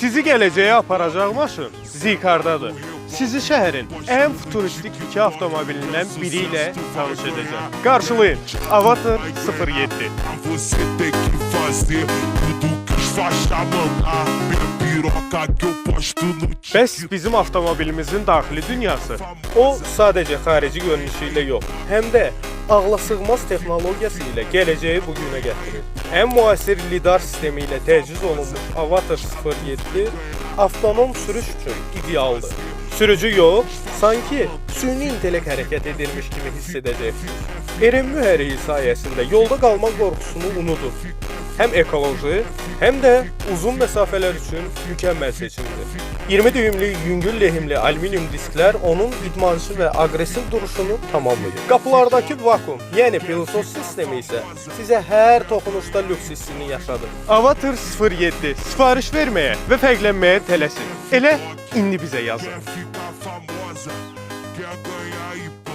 Sizi gələcəyə aparacaq maşın Z-Cardadır. Sizi şəhərin ən futuristik iki avtomobilindən biri ilə tanış edəcəm. Qarşılayın, Avatar 07. Você tem que fazer tudo que os faixas mandar. Minha piroca que eu posto no Bəs bizim avtomobilimizin daxili dünyası, o sadəcə xarici görünüşü ilə yox, həm də ağlasığmaz texnologiyası ilə gələcəyi bugünə gətirir. Ən müasir lidar sistemi ilə təchiz olunmuş Avatar 07 avtonom sürüş üçün idealdır. Sürücü yox, sanki süni intellekt hərəkət edilmiş kimi hiss edəcəksiniz. RN mühərriki sayəsində yolda qalmaq qorxusunu unudur. Həm ekoloji, həm də uzun məsafələr üçün mükəmməl seçimdir. 20 düyümlü yüngül lehimli alüminium disklər onun idmançı və aqressiv duruşunu tamamlayır. Qapılardakı vakuum, yəni pilisos sistemi isə sizə hər toxunuşda lüks hissini yaşadır. Avatar 07 sifariş verməyə və fərqlənməyə tələsin. Elə indi bizə yazın. ficar famosa. Quer ganhar e